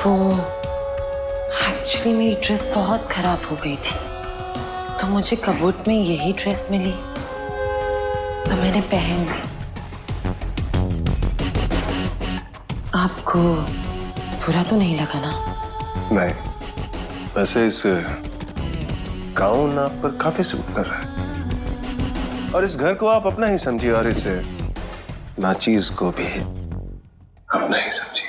वो एक्चुअली मेरी ड्रेस बहुत खराब हो गई थी, तो मुझे कबूट में यही ड्रेस मिली तो मैंने पहन ली। आपको बुरा तो नहीं लगा ना? नहीं, वैसे इस गाउन आप पर काफी सूट कर रहा है और इस घर को आप अपना ही समझिए और इस नाचीज को भी अपना ही समझिए।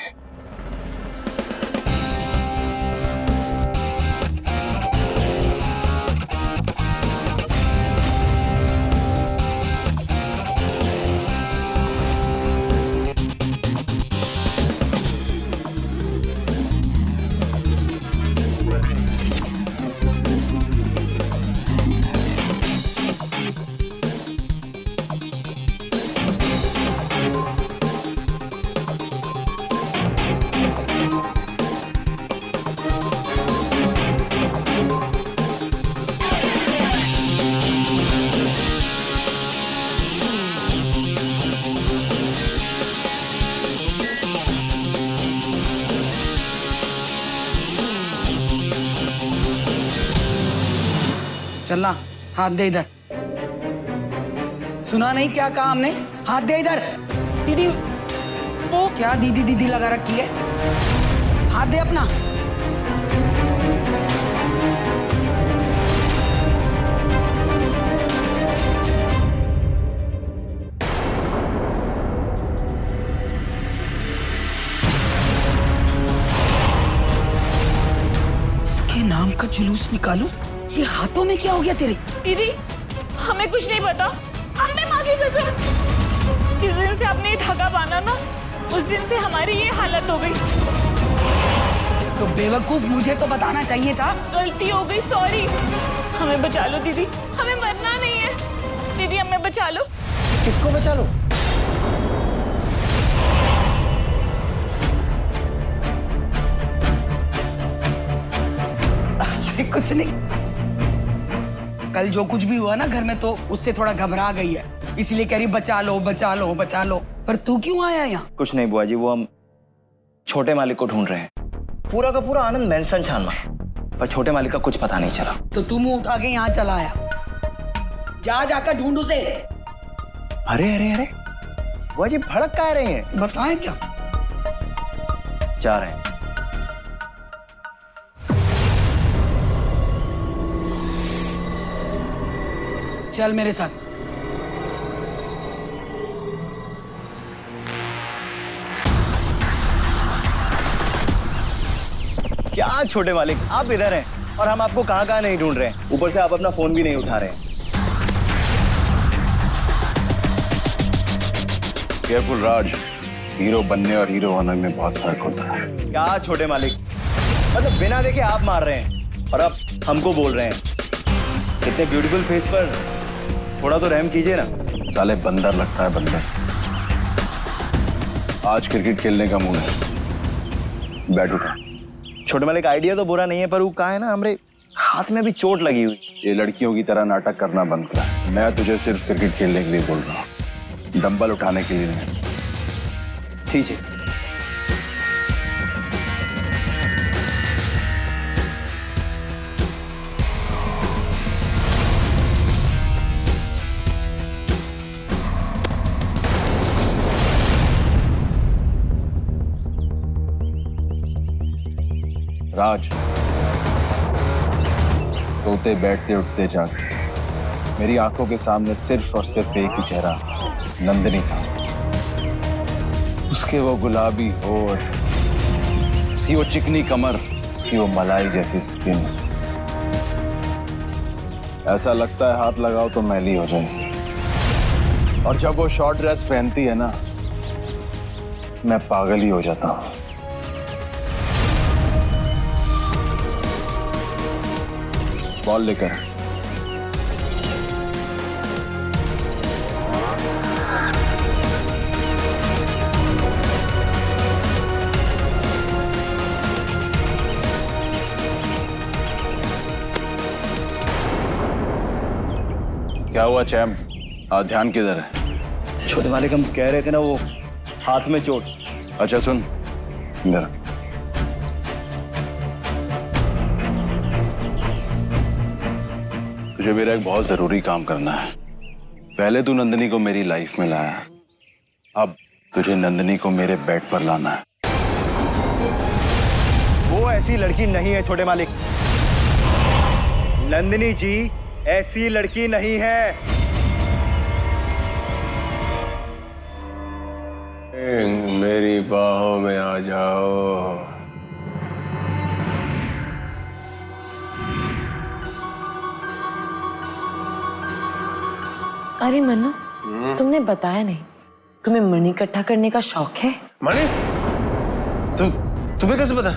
चलना, हाथ दे इधर। सुना नहीं क्या कहा हमने? हाथ दे इधर। दीदी वो क्या दीदी दीदी लगा रखी है? हाथ दे अपना। इसके नाम का जुलूस निकालूं? ये हाथों में क्या हो गया तेरे? दीदी हमें कुछ नहीं पता, अम्मे माँ की कसम। जिस दिन से आपने ये धागा बांधा ना, उस दिन से हमारी ये हालत हो गई। तो बेवकूफ, मुझे तो बताना चाहिए था। गलती हो गई, सॉरी। हमें बचा लो दीदी, हमें मरना नहीं है। दीदी हमें बचा लो। किसको बचा लो? अरे कुछ नहीं, कल जो कुछ भी हुआ ना घर में, तो उससे थोड़ा घबरा गई है, इसलिए कह रही बचा लो बचा लो बचा लो। पर तू क्यों आया यहाँ? कुछ नहीं बुआ जी, वो हम छोटे मालिक को ढूंढ रहे हैं। पूरा का पूरा आनंद मेंशन छानना, पर छोटे मालिक का कुछ पता नहीं चला। तो तू मुंह उठा के यहाँ चला आया। जा जाकर ढूंढ उसे। अरे अरे अरे बुआ जी भड़क का रहे हैं? बताएं क्या? जा रहे हैं। चल मेरे साथ। क्या छोटे मालिक, आप इधर हैं और हम आपको कहां कहां नहीं ढूंढ रहे हैं। ऊपर से आप अपना फोन भी नहीं उठा रहे हैं। केयरफुल राज, हीरो बनने और हीरो होने में बहुत फर्क होता है। क्या छोटे मालिक, मतलब बिना देखे आप मार रहे हैं और आप हमको बोल रहे हैं। इतने ब्यूटीफुल फेस पर थोड़ा तो रहम कीजिए ना। साले बंदर लगता है बंदर। आज क्रिकेट खेलने का मूड है, बैट उठा। छोटे मालिक आइडिया तो बुरा नहीं है, पर वो कहा है ना, हमारे हाथ में भी चोट लगी हुई। ये लड़कियों की तरह नाटक करना बंद करा। मैं तुझे सिर्फ क्रिकेट खेलने के लिए बोल रहा हूँ, डंबल उठाने के लिए नहीं। ठीक है। राज, सोते बैठते उठते जागते मेरी आंखों के सामने सिर्फ और सिर्फ एक ही चेहरा, नंदिनी था। उसके वो गुलाबी होठ, उसकी वो चिकनी कमर, उसकी वो मलाई जैसी स्किन। ऐसा लगता है हाथ लगाओ तो मैली हो जाए। और जब वो शॉर्ट ड्रेस पहनती है ना, मैं पागल ही हो जाता हूँ। बॉल लेकर। क्या हुआ चैम? ध्यान किधर है? छोटे मालिक, हम कह रहे थे ना, वो हाथ में चोट। अच्छा सुन, इधर। तुझे मेरा एक बहुत जरूरी काम करना है। पहले तू नंदिनी को मेरी लाइफ में लाया, अब तुझे नंदिनी को मेरे बेड पर लाना है। वो ऐसी लड़की नहीं है छोटे मालिक। नंदिनी जी ऐसी लड़की नहीं है। मेरी बाहों में आ जाओ। अरे मनु, तुमने बताया नहीं, तुम्हें मणि इकट्ठा करने का शौक है? मणि? तुम्हें कैसे पता?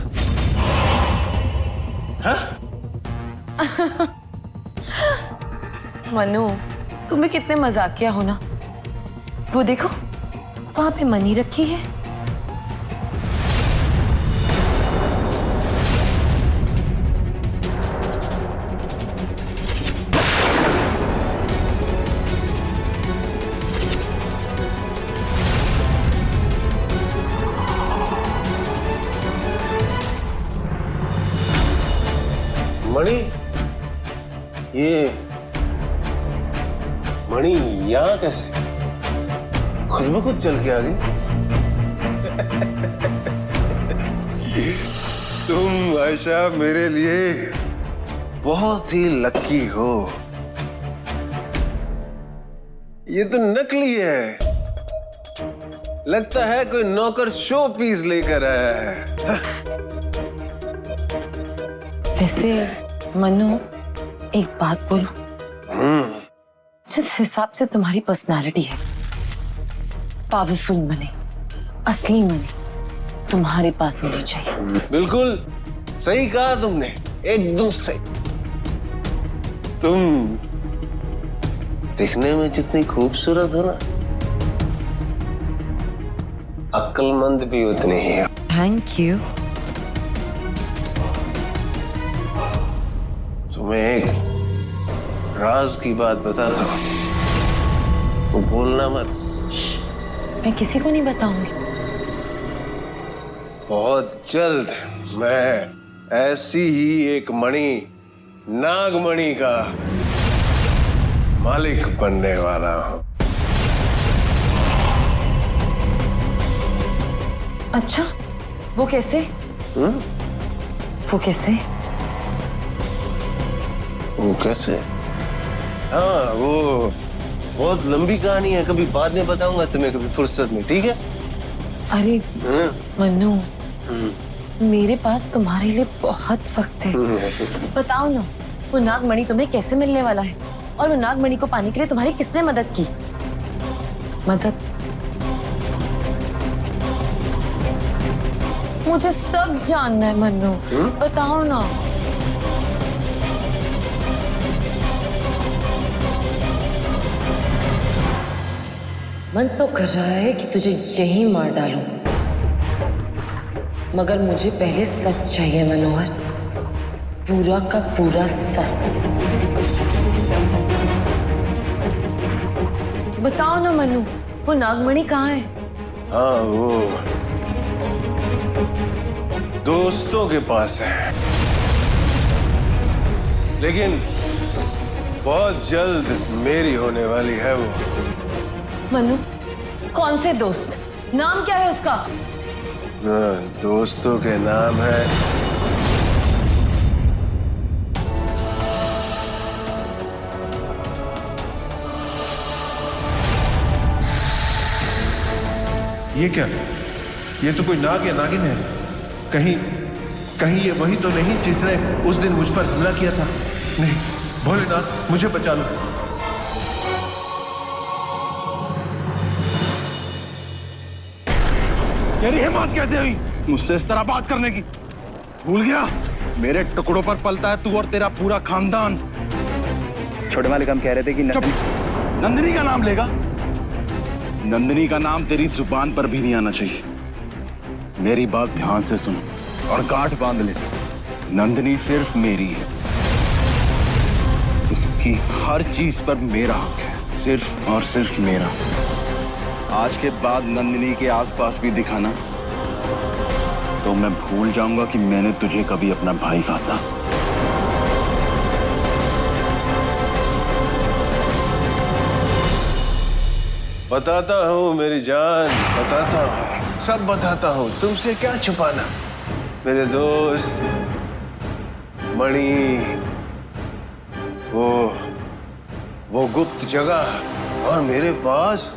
हाँ? मनु, तुम्हें कितने मजाकिया हो ना। वो देखो, वहां पे मनी रखी है। मणि? ये मणि यहाँ कैसे? खुद ब खुद चल के आ गई? तुम आयशा मेरे लिए बहुत ही लकी हो। ये तो नकली है, लगता है कोई नौकर शो पीस लेकर आया है। वैसे मनु, एक बात बोलूं? जिस हिसाब से तुम्हारी पर्सनालिटी है, पावरफुल मनी, असली मनी तुम्हारे पास होनी चाहिए। बिल्कुल सही कहा तुमने, एकदम सही। तुम दिखने में जितनी खूबसूरत हो ना, अक्लमंद भी उतनी ही हो। Thank you. तुम्हें एक राज की बात बता दो, वो बोलना मत। मैं किसी को नहीं बताऊंगी। बहुत जल्द मैं ऐसी ही एक मणि, नागमणि का मालिक बनने वाला हूं। अच्छा, वो कैसे? वो कैसे? वो कैसे? हाँ, वो बहुत लंबी कहानी है, कभी बाद में बताऊंगा तुम्हें, कभी फुर्सत में, ठीक है? अरे मनु, मेरे पास तुम्हारे लिए बहुत वक्त है। बताओ ना, वो नागमणि तुम्हें कैसे मिलने वाला है? और वो नागमणि को पाने के लिए तुम्हारी किसने मदद की? मदद? मुझे सब जानना है मनु, बताओ ना। मन तो कर रहा है कि तुझे यहीं मार डालूं, मगर मुझे पहले सच चाहिए मनोहर, पूरा का पूरा सच। बताओ ना मनु, वो नागमणि कहाँ है? हाँ, वो दोस्तों के पास है, लेकिन बहुत जल्द मेरी होने वाली है वो। मनु, कौन से दोस्त? नाम क्या है उसका? दोस्तों के नाम है ये क्या? ये तो कोई नाग या नागिन है। कहीं ये वही तो नहीं जिसने उस दिन मुझ पर हमला किया था? नहीं, भोलेनाथ मुझे बचा लो। तेरी हिम्मत कैसे हुई मुझसे इस तरह बात करने की? भूल गया मेरे टुकड़ों पर पलता है तू और तेरा पूरा खानदान। छोटे मालिक, हम कह रहे थे कि नंदिनी का नाम लेगा? नंदिनी का नाम तेरी जुबान पर भी नहीं आना चाहिए। मेरी बात ध्यान से सुन और गांठ बांध ले। नंदिनी सिर्फ मेरी है, उसकी हर चीज पर मेरा हक है, सिर्फ और सिर्फ मेरा। आज के बाद नंदिनी के आसपास भी दिखाना तो मैं भूल जाऊंगा कि मैंने तुझे कभी अपना भाई कहा था। बताता हूँ मेरी जान, बताता हूँ, सब बताता हूँ। तुमसे क्या छुपाना मेरे दोस्त। मणि, वो गुप्त जगह, और मेरे पास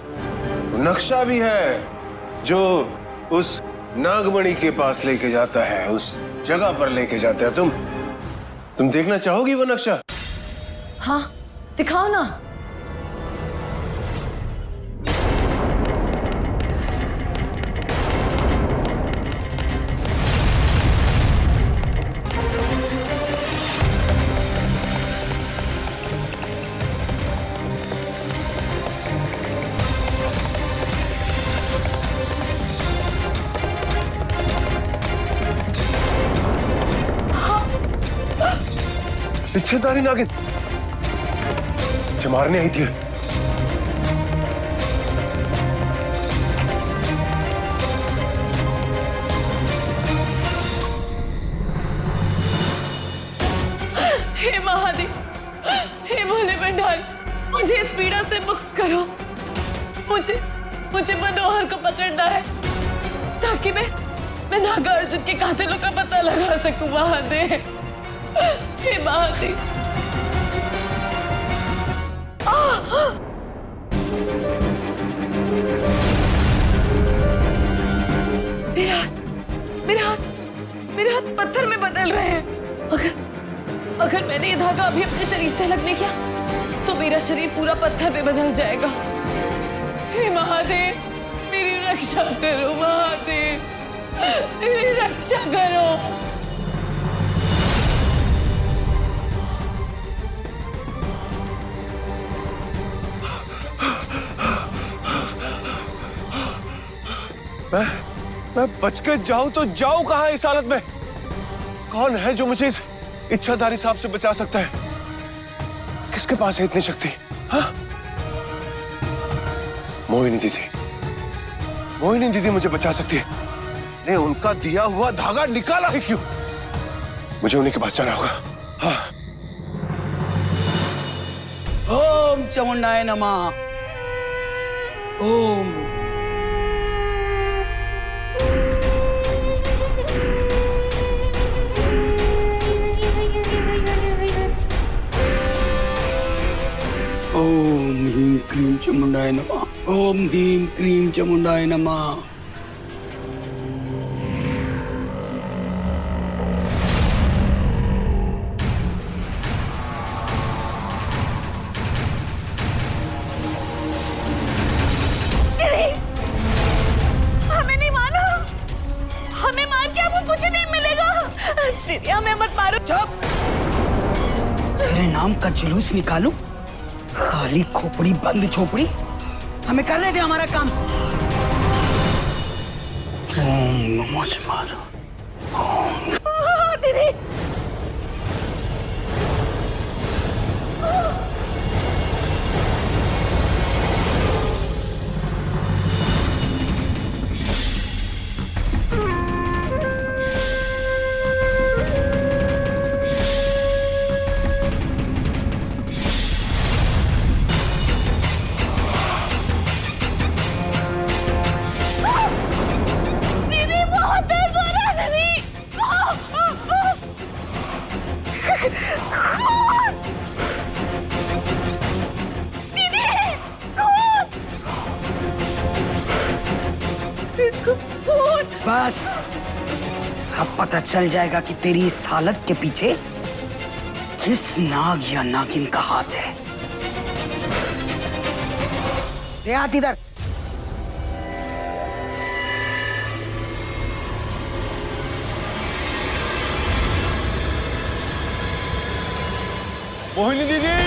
नक्शा भी है जो उस नागमणि के पास लेके जाता है, उस जगह पर लेके जाता है। तुम देखना चाहोगी वो नक्शा? हाँ, दिखाओ ना। इच्छाधारी नागिन जो मारने आई थी। हे महादेव, हे भोले भंडार, मुझे इस पीड़ा से मुक्त करो। मुझे मनोहर को पकड़ना है ताकि मैं नागार्जुन के कातिलों का पता लगा सकूं। महादेव, हे महादेव। मेरे हाथ पत्थर में बदल रहे हैं। अगर मैंने ये धागा अभी अपने शरीर से अलग नहीं किया तो मेरा शरीर पूरा पत्थर में बदल जाएगा। हे महादेव, मेरी रक्षा करो। महादेव, मेरी रक्षा करो। मैं बच के जाऊं तो जाऊं कहां इस हालत में? कौन है जो मुझे इस इच्छाधारी सांप से बचा सकता है? किसके पास है इतनी शक्ति? हाँ? मोहिनी दीदी मुझे बचा सकती है। ने उनका दिया हुआ धागा निकाला है क्यों? मुझे उन्हीं के पास जाना होगा। हाँ। ओम चामुंडाय नमः। ओम। ओम ह्रीं क्लीं चामुंडाय नमः। ओम ह्रीं क्लीं चामुंडाय नमः। हमें नहीं मानो, हमें मार के आपको कुछ नहीं मिलेगा। दीदी, हमें मत मारो। चुप। तेरे नाम का जुलूस निकालूं? खाली खोपड़ी बंद झोपड़ी। हमें कर रहे थे हमारा काम। ओम नमः शिवाय। दीदी, दीदी बहुत दर्द हो रहा है। दीदी, बस अब पता चल जाएगा कि तेरी इस हालत के पीछे किस नाग या नागिन का हाथ है। दे हाथ इधर। मोहिनी दीदी,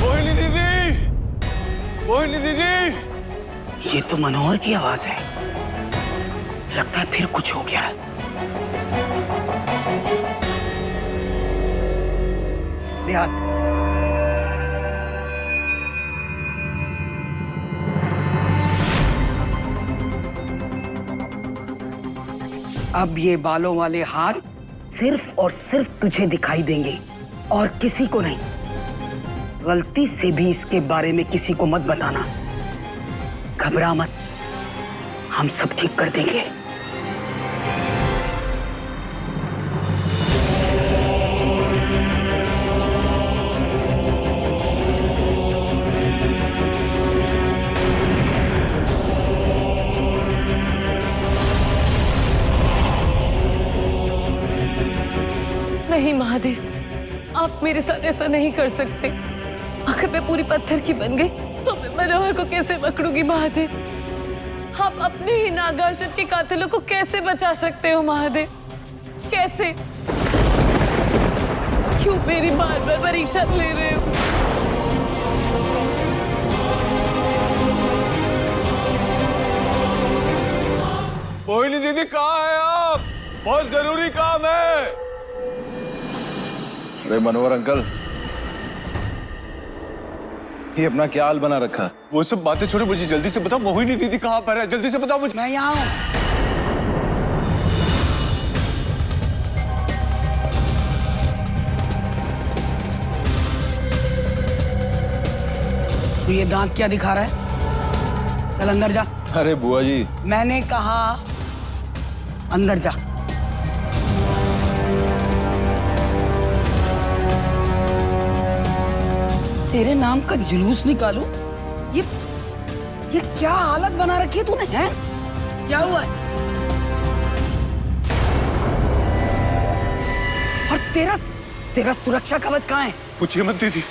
मोहिनी दीदी, मोहिनी दीदी। ये तो मनोहर की आवाज है। लगता है फिर कुछ हो गया है। दे हाथ। अब ये बालों वाले हाथ सिर्फ और सिर्फ तुझे दिखाई देंगे और किसी को नहीं। गलती से भी इसके बारे में किसी को मत बताना, घबरा मत, हम सब ठीक कर देंगे। नहीं महादेव, आप मेरे साथ ऐसा नहीं कर सकते। अगर मैं पूरी पत्थर की बन गई तो मैं मनोहर को कैसे पकड़ूंगी महादेव? आप अपने ही नागार्जुन के कातिलों को कैसे बचा सकते हो महादेव? कैसे? क्यों मेरी बार बार परीक्षा ले रहे हो? मोहिनी दीदी कहाँ है आप? बहुत जरूरी काम है। अरे मनोहर अंकल, ये अपना क्या हाल बना रखा? वो सब बातें छोड़ो, मुझे जल्दी से बताओ मोहिनी दीदी कहाँ पर है? जल्दी से बताओ मुझे। मैं यहाँ हूँ। तो ये दांत क्या दिखा रहा है? चल अंदर जा। अरे बुआ जी, मैंने कहा अंदर जा। तेरे नाम का जुलूस निकालूं? ये क्या हालत बना रखी है तूने? हैं? क्या हुआ है? और तेरा सुरक्षा कवच कहाँ है? पूछिए मत दीदी,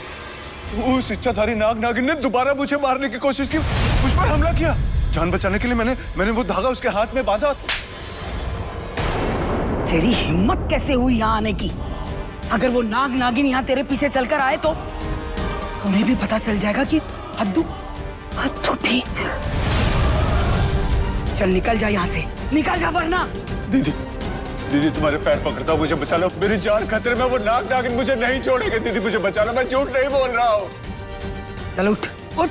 उस इच्छाधारी नाग नागिन ने दोबारा मुझे मारने की कोशिश की, मुझ पर हमला किया। जान बचाने के लिए मैंने वो धागा उसके हाथ में बांधा। तेरी हिम्मत कैसे हुई यहाँ आने की? अगर वो नाग नागिन यहाँ तेरे पीछे चलकर आए तो उन्हें भी पता चल जाएगा कि हद्दू भी। चल निकल जा यहाँ से, निकल जा वरना। दीदी तुम्हारे पैर पकड़ता हूँ, मुझे बचा लो। मेरी जान खतरे में, वो नाग नागिन मुझे नहीं छोड़ेंगे। दीदी मुझे बचा लो, मैं झूठ नहीं बोल रहा हूँ। चल उठ उठ।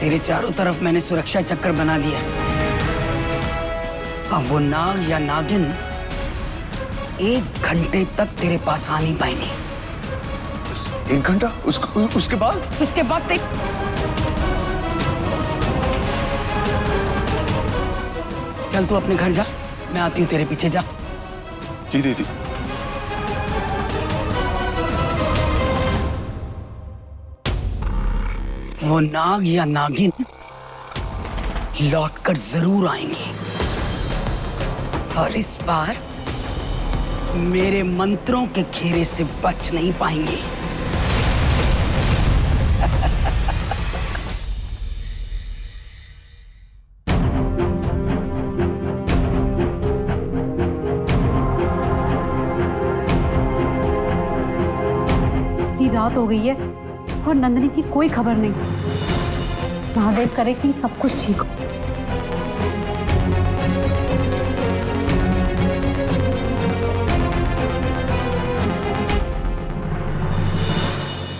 तेरे चारों तरफ मैंने सुरक्षा चक्कर बना दिया। अब वो नाग या नागिन 1 घंटे तक तेरे पास आ नहीं पाएंगे। 1 घंटा? उसके बाद? इसके बाद चल तू अपने घर जा, मैं आती हूँ तेरे पीछे। जा। जी दीदी। वो नाग या नागिन लौटकर जरूर आएंगे, और इस बार मेरे मंत्रों के घेरे से बच नहीं पाएंगे। रात हो गई है और नंदिनी की कोई खबर नहीं। महादेव करे कि सब कुछ ठीक हो।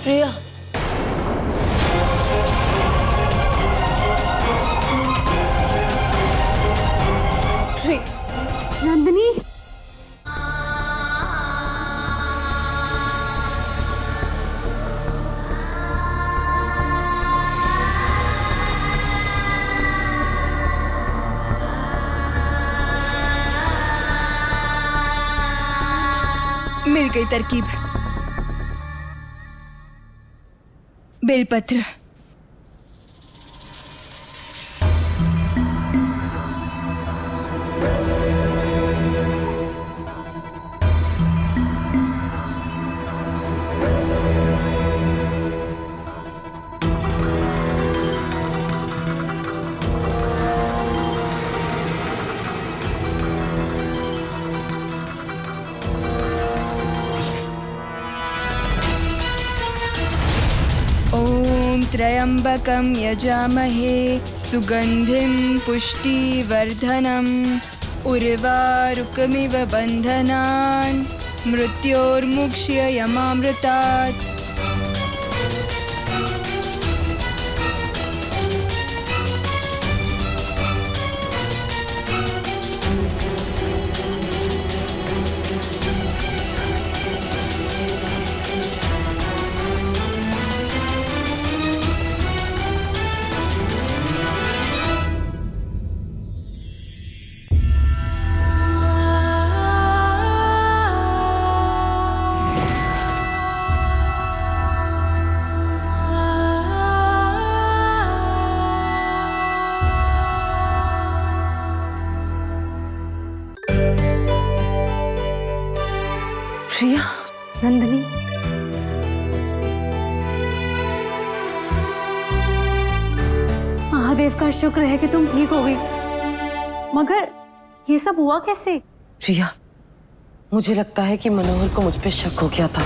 प्रिया, नंदिनी, मिल गई तरकीब। बेलपत्र। त्र्यंबकं यजामहे सुगंधिं पुष्टिवर्धनम् उर्वारुकमिव बन्धनान् मृत्योर्मुक्ष्य यमामृतात्। प्रिया, नंदिनी, महादेव का शुक्र है कि तुम ठीक हो गई। मगर ये सब हुआ कैसे? प्रिया, मुझे लगता है कि मनोहर को मुझ पे शक हो गया था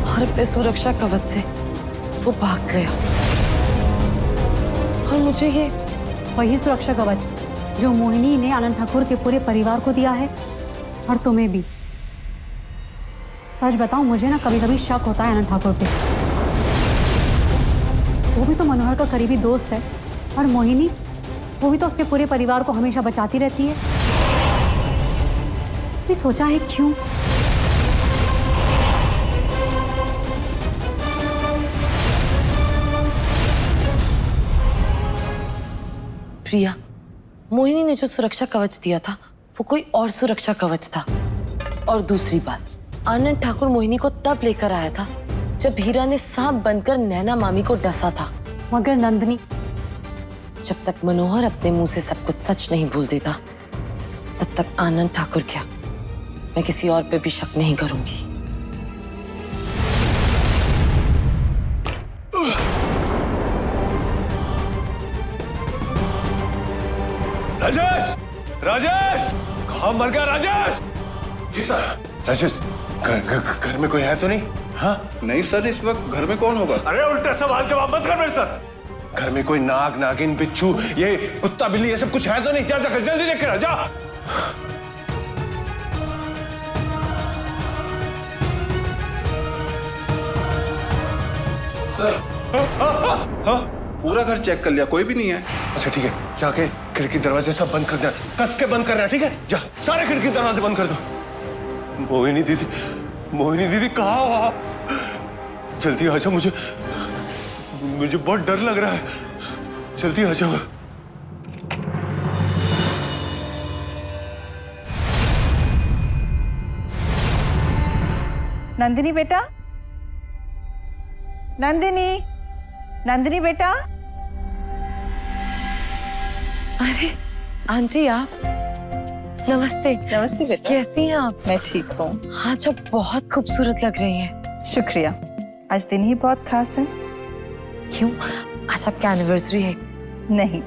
और अपने सुरक्षा कवच से वो भाग गया। और मुझे ये वही सुरक्षा कवच जो मोहिनी ने आनंद ठाकुर के पूरे परिवार को दिया है और तुम्हें भी। सच बताऊं, मुझे ना कभी कभी शक होता है आनंद ठाकुर पे। वो भी तो मनोहर का करीबी दोस्त है और मोहिनी, वो भी तो उसके पूरे परिवार को हमेशा बचाती रहती है। भी सोचा है क्यों? प्रिया, मोहिनी ने जो सुरक्षा कवच दिया था वो कोई और सुरक्षा कवच था। और दूसरी बात, आनंद ठाकुर मोहिनी को तब लेकर आया था जब हीरा ने सांप बनकर नैना मामी को डसा था। मगर नंदिनी, जब तक मनोहर अपने मुंह से सब कुछ सच नहीं बोल देता तब तक आनंद ठाकुर क्या, मैं किसी और पे भी शक नहीं करूंगी। राजेश! राजेश! कहाँ मर गया राजेश? जी सर। राजेश, घर में कोई है तो नहीं? हाँ? नहीं सर, इस वक्त घर में कौन होगा? अरे उल्टा सवाल जवाब मत कर मेरे सर। घर में कोई नाग, नागिन, बिच्छू, ये कुत्ता, बिल्ली, ये सब कुछ है तो नहीं? जा जाकर जल्दी देख कर जा। सर, हाँ? पूरा घर चेक कर लिया, कोई भी नहीं है। अच्छा ठीक है, जाके खिड़की दरवाजे सब बंद कर देना, कस के बंद करना, ठीक है? जा, सारे खिड़की दरवाजे बंद कर दो। मोहिनी दीदी कहाँ हो आप? जल्दी आ जाओ, मुझे बहुत डर लग रहा है। जल्दी आ जाओ। नंदिनी बेटा, नंदिनी बेटा। अरे आंटी, आप? नमस्ते। नमस्ते बेटा। कैसी हैं आप? मैं ठीक हूँ। आज आप बहुत खूबसूरत लग रही हैं। शुक्रिया। आज दिन ही बहुत खास है। क्यों? आज आपकी एनिवर्सरी है? नहीं,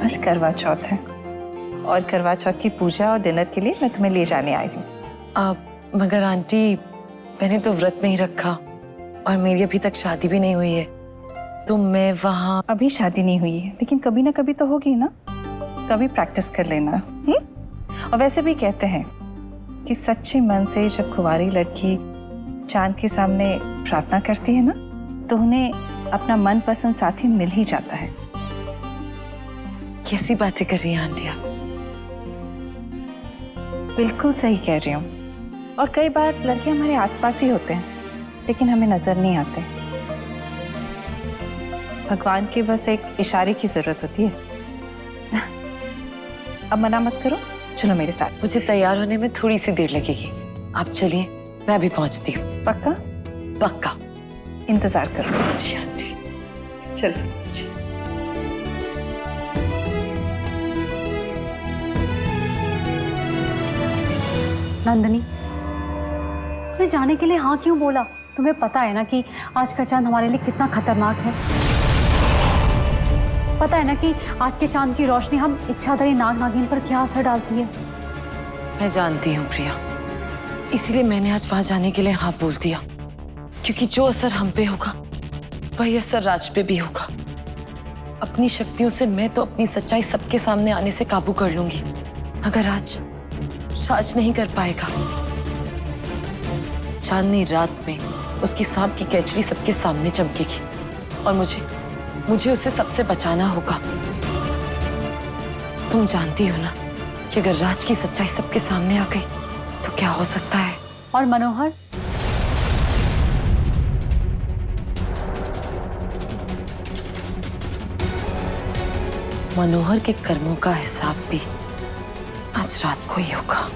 आज करवा चौथ है और करवा चौथ की पूजा और डिनर के लिए मैं तुम्हें ले जाने आई हूँ। मगर आंटी, मैंने तो व्रत नहीं रखा और मेरी अभी तक शादी भी नहीं हुई है, तो मैं वहाँ। अभी शादी नहीं हुई है, लेकिन कभी ना कभी तो होगी ना, कभी प्रैक्टिस कर लेना। और वैसे भी कहते हैं कि सच्चे मन से जब कुंवारी लड़की चांद के सामने प्रार्थना करती है ना, तो उन्हें अपना मनपसंद साथी मिल ही जाता है। कैसी बातें कर रही हैं आंटी आप? बिल्कुल सही कह रही हूँ। और कई बार लड़के हमारे आसपास ही होते हैं, लेकिन हमें नजर नहीं आते। भगवान की बस एक इशारे की जरूरत होती है। अब मना मत करो, चलो मेरे साथ। मुझे तैयार होने में थोड़ी सी देर लगेगी, आप चलिए, मैं अभी पहुंचती हूँ। पक्का? पक्का। इंतजार करो। जी आंटी। चलो जी। नंदिनी, तुमने जाने के लिए हाँ क्यों बोला? तुम्हें पता है ना कि आज का चांद हमारे लिए कितना खतरनाक है। पता है ना कि आज के चांद की रोशनी हम इच्छाधारी नाग नागिन पर क्या असर डालती है। मैं जानती हूँ प्रिया, इसीलिए मैंने आज वहां जाने के लिए हाँ बोल दिया, क्योंकि जो असर हम पे होगा वही असर राज पे भी होगा। अपनी शक्तियों से मैं तो अपनी सच्चाई सबके सामने आने से काबू कर लूंगी, मगर राज नहीं कर पाएगा। चांदनी रात में उसकी सांप की कैचरी सबके सामने चमकेगी और मुझे उसे सबसे बचाना होगा। तुम जानती हो ना कि अगर राज की सच्चाई सबके सामने आ गई तो क्या हो सकता है। और मनोहर, मनोहर के कर्मों का हिसाब भी आज रात को ही होगा।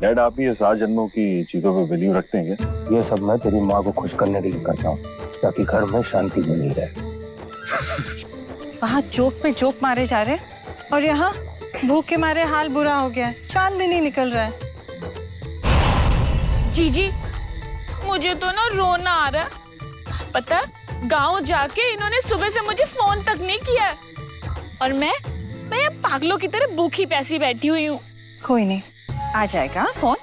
डैड, आप भी ये 7 जन्मों की चीजों पे वैल्यू रखते हैं क्या? ये सब मैं तेरी माँ को खुश करने के लिए करता हूँ ताकि घर में शांति बनी रहे। वहाँ जोक पे जोक मारे जा रहे हैं और यहाँ भूख के मारे हाल बुरा हो गया है। चांद भी नहीं निकल रहा है। जीजी, मुझे तो ना रोना आ रहा है। पता, गांव जाके इन्होंने सुबह से मुझे फोन तक नहीं किया और मैं यहाँ पागलों की तरह भूखी प्यासी बैठी हुई हूँ। कोई नहीं, आ जाएगा फोन।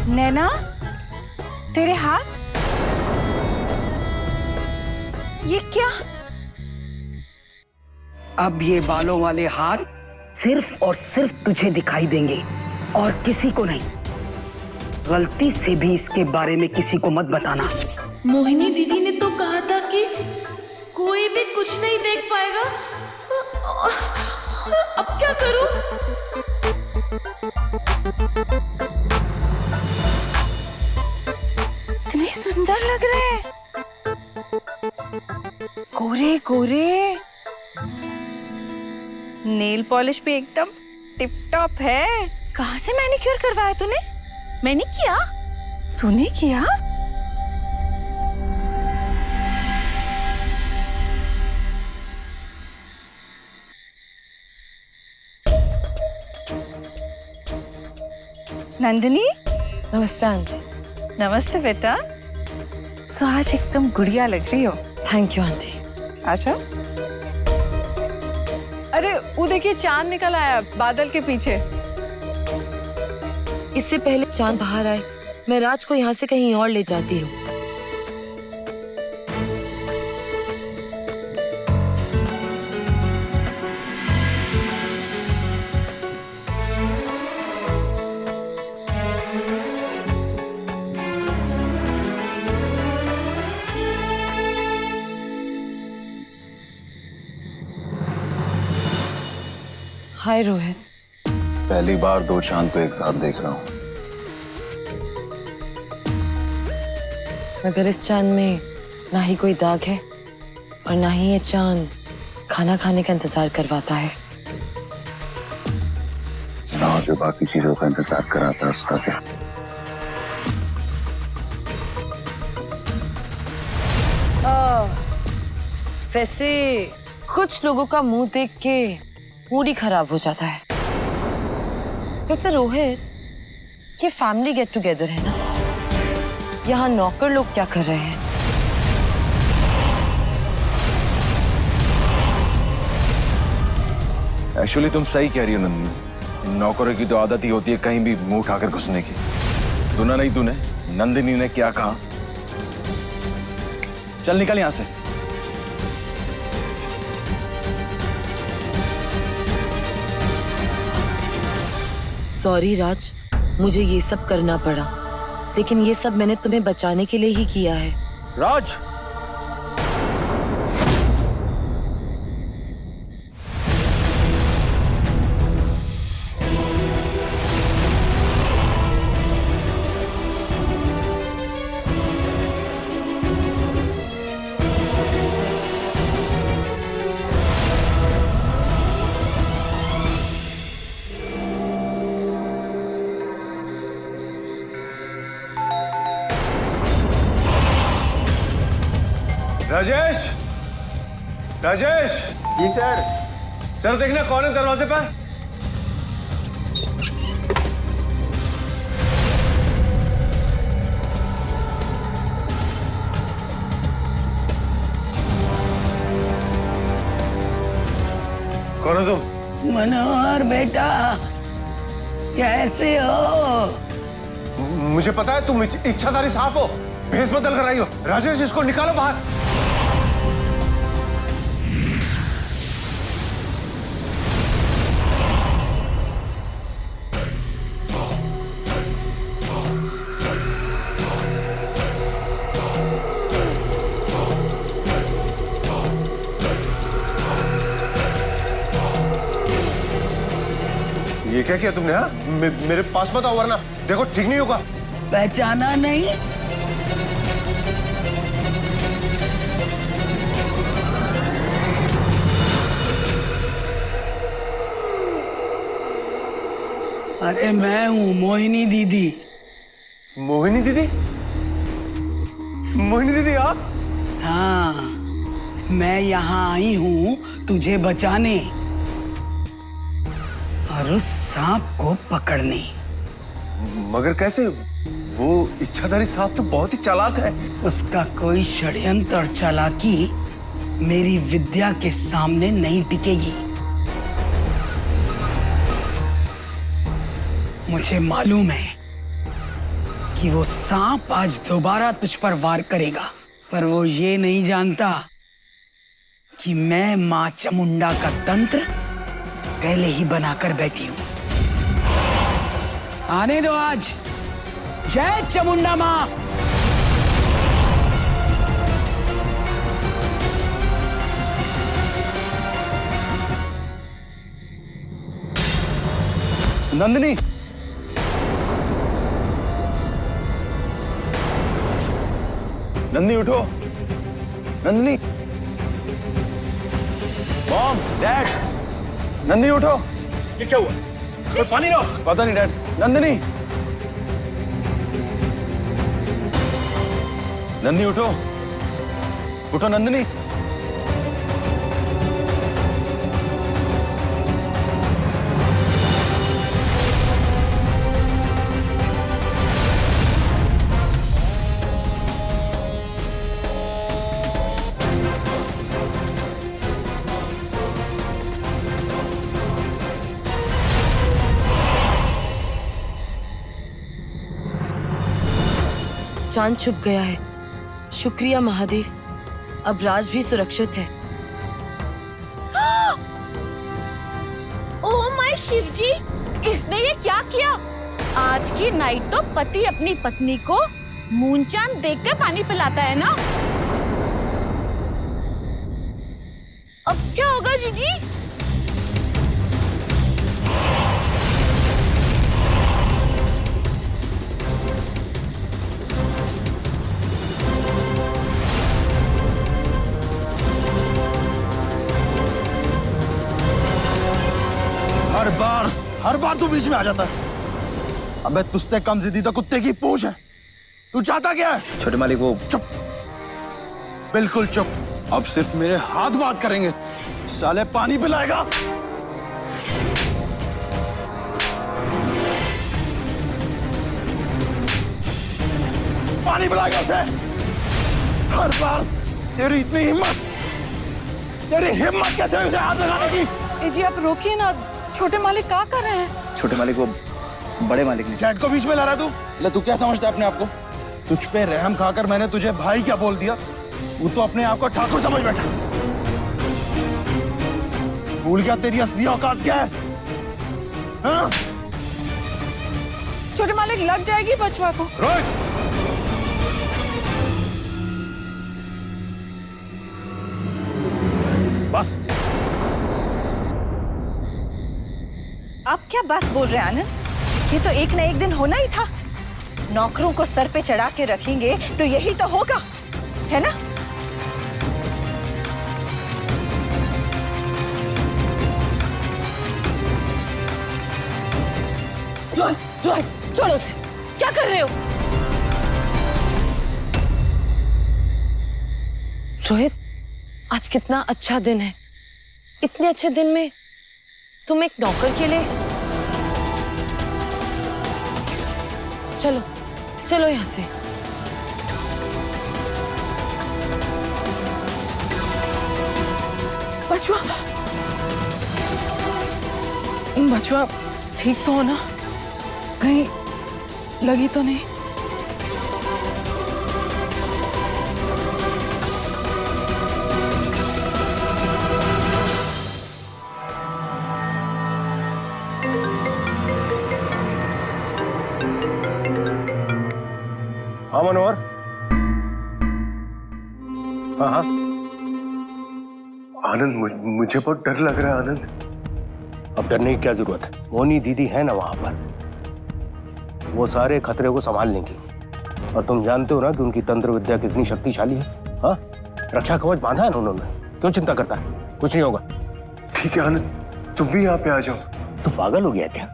नैना, तेरे हाथ ये क्या? अब ये बालों वाले हाथ सिर्फ और सिर्फ तुझे दिखाई देंगे और किसी को नहीं। गलती से भी इसके बारे में किसी को मत बताना। मोहिनी दीदी ने तो कहा था कि कोई भी कुछ नहीं देख पाएगा। अब क्या करूं? इतने सुंदर लग रहे हैं, गोरे गोरे, नेल पॉलिश भी एकदम टिप टॉप है। कहाँ से मैनिक्योर करवाया तूने? मैंने किया। तूने किया? नंदिनी, नमस्ते आंटी। नमस्ते बेटा। तो आज एकदम गुड़िया लग रही हो। Thank you aunty. आजा। अरे वो देखिए, चांद निकल आया बादल के पीछे। इससे पहले चांद बाहर आए मैं राज को यहाँ से कहीं और ले जाती हूँ। हाय रोहित। पहली बार 2 चांद को एक साथ देख रहा हूँ। मगर इस चांद में ना ही कोई दाग है और ना ही ये चांद खाना खाने का इंतजार करवाता है। ना जो बाकी चीजों का इंतजार कराता है उसका क्या? वैसे कुछ लोगों का मुंह देख के मूड ही खराब हो जाता है। वैसे रोहित, ये फैमिली गेट टुगेदर है ना, यहाँ नौकर लोग क्या कर रहे हैं? एक्चुअली तुम सही कह रही हो नंदिनी, नौकरों की तो आदत ही होती है कहीं भी मुंह उठाकर घुसने की। सुना नहीं तूने नंदिनी ने क्या कहा? चल निकल यहां से। सॉरी राज, मुझे ये सब करना पड़ा, लेकिन ये सब मैंने तुम्हें बचाने के लिए ही किया है। राज, राजेश, राजेश। जी सर। सर देखना कौन है दरवाजे पर। कौन हो तुम? मनोहर बेटा, कैसे हो? मुझे पता है तुम इच्छाधारी सांप हो, भेष बदल कर आई हो। राजेश, इसको निकालो बाहर। क्या किया तुमने? हाँ, मेरे पास मत आओ वरना देखो ठीक नहीं होगा। पहचाना नहीं? अरे मैं हूँ मोहिनी दीदी। मोहिनी दीदी? मोहिनी दीदी आप? हाँ, मैं यहाँ आई हूँ तुझे बचाने और उस सांप को पकड़ने। मगर कैसे? वो इच्छाधारी सांप तो बहुत ही चालाक है। उसका कोई षड्यंत्र और चालाकी मेरी विद्या के सामने नहीं टिकेगी। मुझे मालूम है कि वो सांप आज दोबारा तुझ पर वार करेगा, पर वो ये नहीं जानता कि मैं मां चामुंडा का तंत्र पहले ही बनाकर बैठी हूं। आने दो आज। जय चामुंडा मां। नंदिनी, नंदिनी उठो। नंदिनी, मॉम, डैड, नंदिनी उठो। ये क्या हुआ? कोई पानी लो। पता नहीं डैड। नंदिनी, नंदिनी उठो, उठो नंदिनी। चांद छुप गया है। शुक्रिया महादेव, अब राज भी सुरक्षित है। ओह माय शिव जी, इसने ये क्या किया? आज की नाइट तो पति अपनी पत्नी को मून चांद देखकर पानी पिलाता है ना। अब क्या होगा जीजी? हर बार तू बीच में आ जाता है। अबे तुझसे कम जिद्दी तो कुत्ते की पूंछ है। तू चाहता क्या है? छोटे मालिक वो चुप, बिल्कुल चुप। अब सिर्फ मेरे हाथ बात करेंगे। साले पानी पिलाएगा। पानी पिलाएगा उसे। हर बार तेरी इतनी हिम्मत, तेरी हिम्मत कैसे है उसे हाथ लगाने की? जी आप रोकिए ना, छोटे मालिक क्या कर रहे हैं? छोटे मालिक वो बड़े मालिक ने। डैड को बीच में ला रहा तू? ले तू क्या समझता है अपने आप को? तुझ पे रहम खाकर मैंने तुझे भाई क्या बोल दिया? वो तो अपने आप को ठाकुर समझ बैठा। भूल गया तेरी असली औकात क्या है? हाँ? छोटे मालिक लग जाएगी बचवा को। रोहित, बस। आप क्या बस बोल रहे हैं आनंद? ये तो एक न एक दिन होना ही था। नौकरों को सर पे चढ़ा के रखेंगे तो यही तो होगा, है ना? रोहित, रोहित, छोड़ो उसे। क्या कर रहे हो? रोहित, आज कितना अच्छा दिन है। इतने अच्छे दिन में तुम एक नौकर के लिए। चलो चलो यहां से। बचवा, बचवा ठीक तो हो ना? कहीं लगी तो नहीं? हाँ मनोहर। हाँ हाँ आनंद, मुझे बहुत डर लग रहा है आनंद। अब डरने की क्या जरूरत है? मोनी दीदी है ना वहां पर, वो सारे खतरे को संभाल लेंगी। और तुम जानते हो ना कि उनकी तंत्र विद्या कितनी शक्तिशाली है। हाँ, रक्षा कवच बांधा है ना उन्होंने, क्यों चिंता करता है? कुछ नहीं होगा। ठीक है आनंद, तुम भी यहाँ पे आ जाओ। तू पागल हो गया क्या?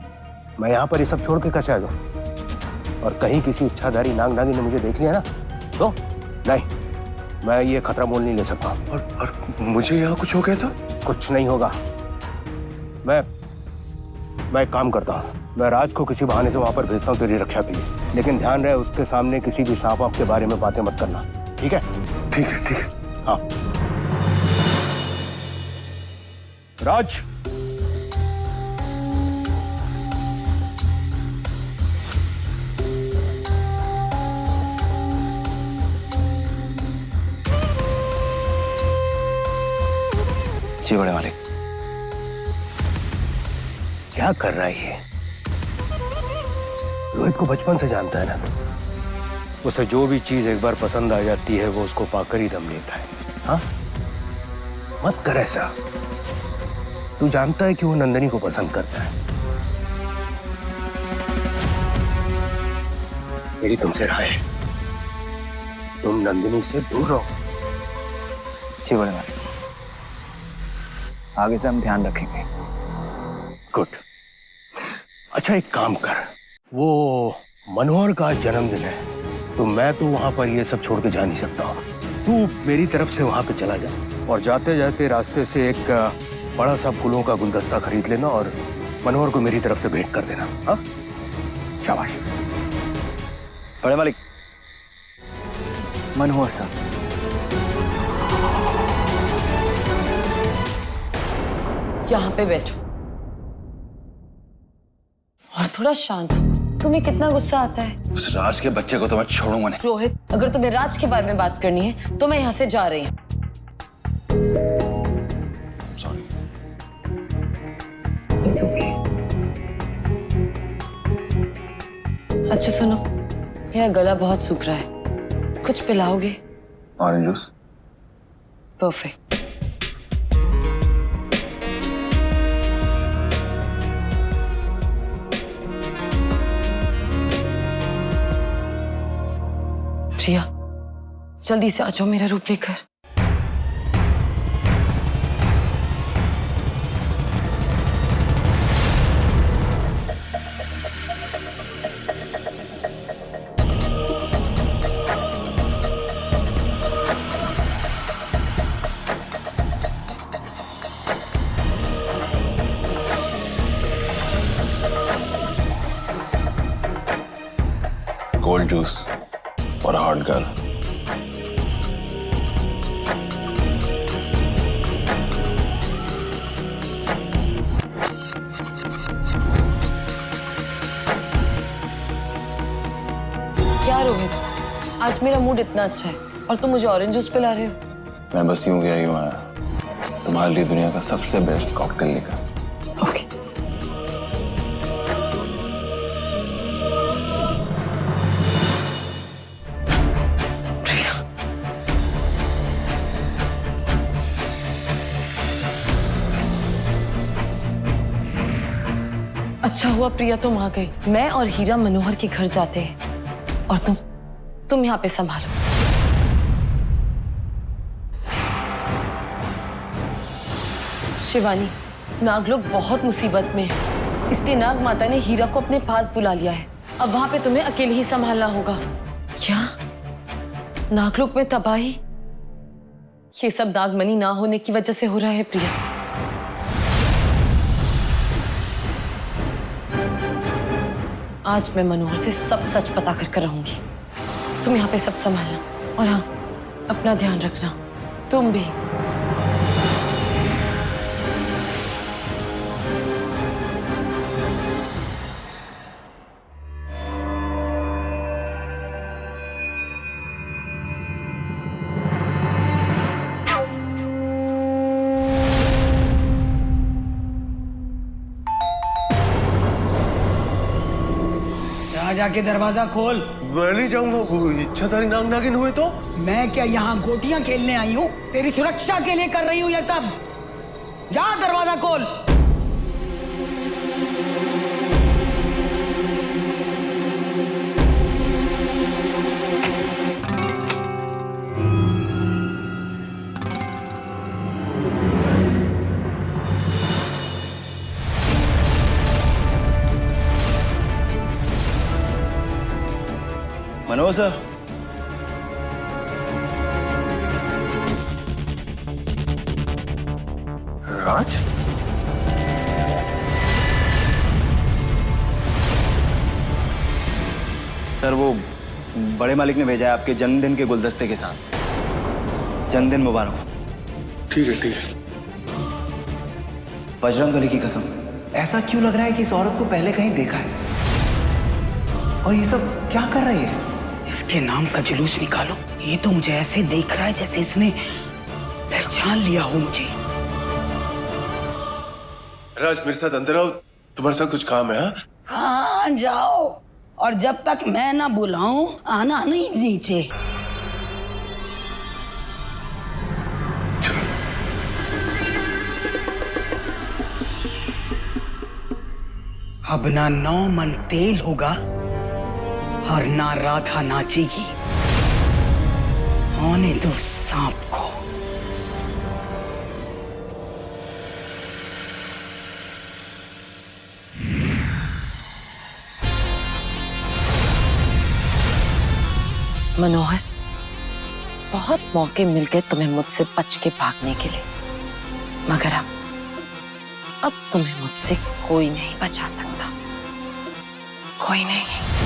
मैं यहाँ पर ये सब छोड़ के कैसे आ जाऊँ? और कहीं किसी इच्छाधारी नाग नागिन ने मुझे देख लिया ना तो नहीं, मैं ये खतरा मोल नहीं ले सकता। और मुझे यहाँ कुछ हो गया तो? कुछ नहीं होगा। मैं एक काम करता हूँ, मैं राज को किसी बहाने से वहां पर भेजता हूँ तेरी रक्षा के लिए, लेकिन ध्यान रहे उसके सामने किसी भी सांप वाप के बारे में बातें मत करना, ठीक है? ठीक है ठीक है। हाँ राज, जी बड़े मालिक। क्या कर रहा है ये? रोहित को बचपन से जानता है ना, उसे जो भी चीज एक बार पसंद आ जाती है वो उसको पाकर ही दम लेता है। हाँ, मत कर ऐसा। तू जानता है कि वो नंदिनी को पसंद करता है। मेरी तुमसे राय है, तुम नंदिनी से दूर रहो। जी बड़े मालिक, आगे से हम ध्यान रखेंगे। गुड। अच्छा एक काम कर, वो मनोहर का जन्मदिन है तो मैं तो वहां पर ये सब छोड़ के जा नहीं सकता हूँ। तू मेरी तरफ से वहां पे चला जा और जाते जाते रास्ते से एक बड़ा सा फूलों का गुलदस्ता खरीद लेना और मनोहर को मेरी तरफ से भेंट कर देना। हाँ, शाबाश। बड़े मालिक, मनोहर साहब, यहाँ पे बैठो और थोड़ा शांत हो। तुम्हें कितना गुस्सा आता है? उस राज के बच्चे को तो मैं छोड़ूंगा नहीं। रोहित, अगर तुम्हें राज के बारे में बात करनी है तो मैं यहाँ से जा रही हूँ। सॉरी। It's okay. अच्छा सुनो, मेरा गला बहुत सूख रहा है, कुछ पिलाओगे? Orange juice. परफेक्ट। प्रिया, जल्दी से आ जाओ मेरा रूप लेकर। गोल्ड जूस और हॉट गर्ल। क्या रोहित, आज मेरा मूड इतना अच्छा है और तुम मुझे ऑरेंज जूस पिला रहे हो? मैं बस यूं गया यूं आया, तुम्हारे लिए दुनिया का सबसे बेस्ट कॉकटेल लेकर। ओके। अच्छा हुआ प्रिया तुम आ गई। मैं और हीरा मनोहर के घर जाते हैं और तुम यहाँ पे संभालो। शिवानी, नाग लोग बहुत मुसीबत में हैं, इसलिए नाग माता ने हीरा को अपने पास बुला लिया है। अब वहां पे तुम्हें अकेले ही संभालना होगा। क्या नागलोक में तबाही? ये सब नागमणि ना होने की वजह से हो रहा है प्रिया। आज मैं मनोहर से सब सच पता कर रहूंगी। तुम यहाँ पे सब संभालना और हाँ, अपना ध्यान रखना, तुम भी। जाके दरवाजा खोल। मैं नहीं जाऊंगा, इच्छाधारी नाग नागिन हुए तो? मैं क्या यहाँ गोटियां खेलने आई हूँ? तेरी सुरक्षा के लिए कर रही हूँ ये सब। जा दरवाजा खोल। मनोज सर, राज? सर वो बड़े मालिक ने भेजा है आपके जन्मदिन के गुलदस्ते के साथ। जन्मदिन मुबारक। ठीक है ठीक है। बजरंगबली की कसम, ऐसा क्यों लग रहा है कि इस औरत को पहले कहीं देखा है? और ये सब क्या कर रही है? इसके नाम का जुलूस निकालो। ये तो मुझे ऐसे देख रहा है जैसे इसने पहचान लिया हो मुझे। राज मेरे साथ अंदर आओ, तुम्हारे साथ कुछ काम है। हाँ जाओ, और जब तक मैं ना बुलाऊं आना नहीं नीचे। अब ना 9 मन तेल होगा और ना राधा नाचेगी। आने दो सांप को। मनोहर, बहुत मौके मिल गए तुम्हें मुझसे बच के भागने के लिए, मगर अब तुम्हें मुझसे कोई नहीं बचा सकता, कोई नहीं।